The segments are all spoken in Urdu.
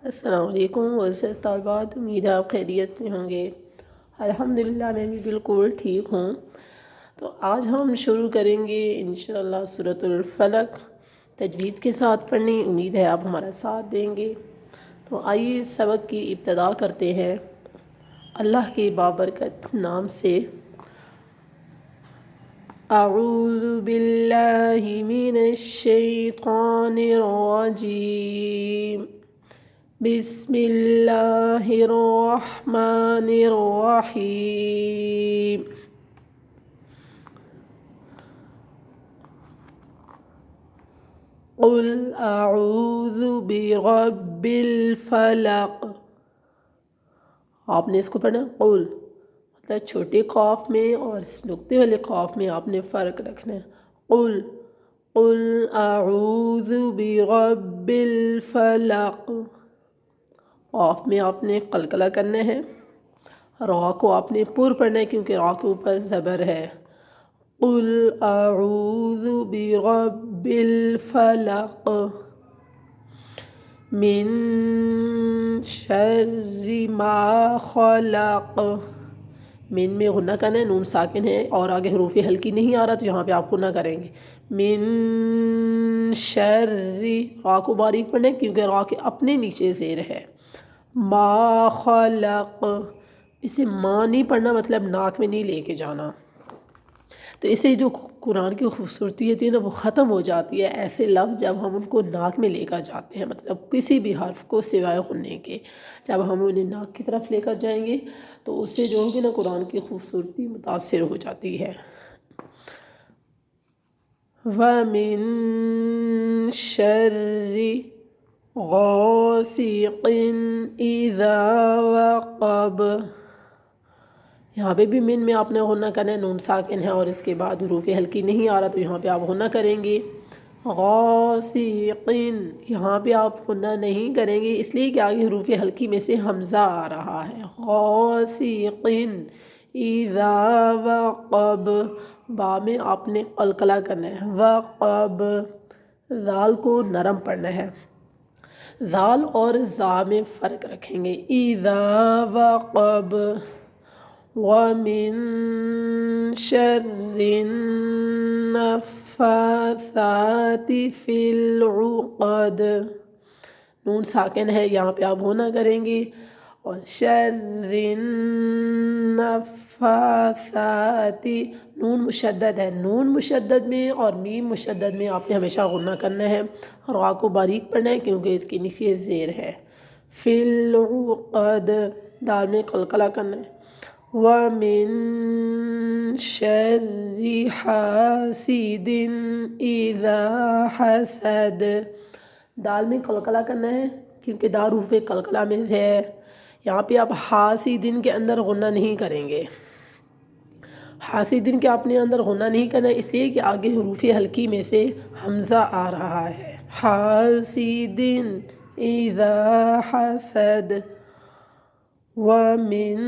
السلام علیکم وعزت طالبات، امید ہے آپ خیریت سے ہوں گے۔ الحمدللہ میں بھی بالکل ٹھیک ہوں۔ تو آج ہم شروع کریں گے انشاءاللہ سورۃ الفلق تجوید کے ساتھ پڑھنی، امید ہے آپ ہمارا ساتھ دیں گے۔ تو آئیے سبق کی ابتدا کرتے ہیں اللہ کے بابرکت نام سے۔ اعوذ باللہ من الشیطان الرجیم، بسم اللہ الرحمن الرحیم۔ قل اعوذ برب الفلق۔ آپ نے اس کو پڑھنا قل، مطلب چھوٹے قاف میں اور نقطے والے قاف میں آپ نے فرق رکھنا ہے۔ قل قل اعوذ برب الفلق، قاف میں آپ نے قلقلہ کرنا ہے، را کو آپ نے پر پڑھنا ہے کیونکہ را کے اوپر زبر ہے۔ قل اعوذ برب الفلق من شر ما خلق۔ من میں غنہ کرنا ہے، نون ساکن ہے اور آگے حروف ہلکی نہیں آ رہا تو یہاں پہ آپ غنہ کریں گے۔ من شر، را کو باریک پڑھنا ہے کیونکہ را کے اپنے نیچے زیر ہے۔ ما خلق، اسے ما نہیں پڑھنا، مطلب ناک میں نہیں لے کے جانا، تو اسے جو قرآن کی خوبصورتی ہوتی ہے نا وہ ختم ہو جاتی ہے ایسے لفظ جب ہم ان کو ناک میں لے کر جاتے ہیں، مطلب کسی بھی حرف کو سوائے غنے کے جب ہم انہیں ناک کی طرف لے کر جائیں گے تو اس سے جو ہوگی نا قرآن کی خوبصورتی متاثر ہو جاتی ہے۔ وَمِن شَرِّ غَاسِقٍ إِذَا وَقَبَ، یہاں پہ بھی من میں آپ نے غنہ کرنا ہے، نون ساکن ہے اور اس کے بعد حروف ہلکی نہیں آ رہا تو یہاں پہ آپ غنہ کریں گے۔ غاسق، یہاں پہ آپ غنہ نہیں کریں گے اس لیے کہ آگے حروف ہلکی میں سے حمزہ آ رہا ہے۔ غاسق اذا وقب، با میں آپ نے قلقلہ کرنا ہے۔ وقب، ذال کو نرم پڑھنا ہے، ذال اور زا میں فرق رکھیں گے۔ اذا وقب، وَمِن شَرِّ النَّفَّاثَاتِ فِي الْعُقَدِ، نون ساکن ہے یہاں پہ آپ غنہ کریں گے، اور شَرِّ النَّفَّاثَاتِ، نون مشدد ہے، نون مشدد میں اور میم مشدد میں آپ نے ہمیشہ غنہ کرنا ہے، را کو باریک پڑھنا ہے کیونکہ اس کے نیچے زیر ہے۔ فِي الْعُقَدِ، دال میں قلقلہ کرنا ہے۔ وَمِن شَرِّ حَاسِدٍ إِذَا حَسَدَ، دال میں قلقلہ کرنا ہے کیونکہ دا حروف قلقلہ میں سے ہے، یہاں پہ آپ حاسدن کے اندر غنہ نہیں کریں گے، حاسدن کے اپنے اندر غنہ نہیں کرنا اس لیے کہ آگے حروف ہلکی میں سے حمزہ آ رہا ہے۔ حاسدن إِذَا حَسَدَ، وَمِن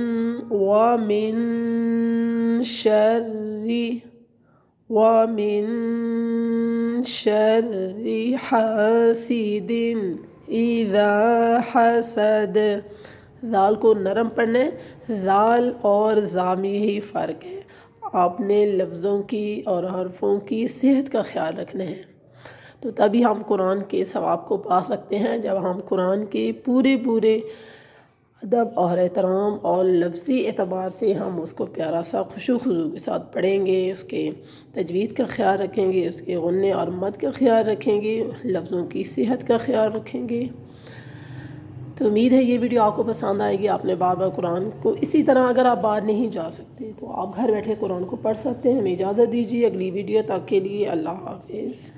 شَرِّ حَاسِدٍ إِذَا حَسَدَ، ذال کو نرم پڑھنا ہے، ذال اور زا میں یہی فرق ہے، آپ نے لفظوں کی اور حرفوں کی صحت کا خیال رکھنا ہے، تو تبھی ہم قرآن کے ثواب کو پا سکتے ہیں جب ہم قرآن کے پورے ادب اور احترام اور لفظی اعتبار سے ہم اس کو پیارا سا خشوع و خضوع کے ساتھ پڑھیں گے، اس کے تجوید کا خیال رکھیں گے، اس کے غنے اور مد کا خیال رکھیں گے، لفظوں کی صحت کا خیال رکھیں گے۔ تو امید ہے یہ ویڈیو آپ کو پسند آئے گی۔ آپ نے بار بار قرآن کو اسی طرح، اگر آپ باہر نہیں جا سکتے تو آپ گھر بیٹھے قرآن کو پڑھ سکتے ہیں۔ ہمیں اجازت دیجیے، اگلی ویڈیو تک کے لیے اللہ حافظ۔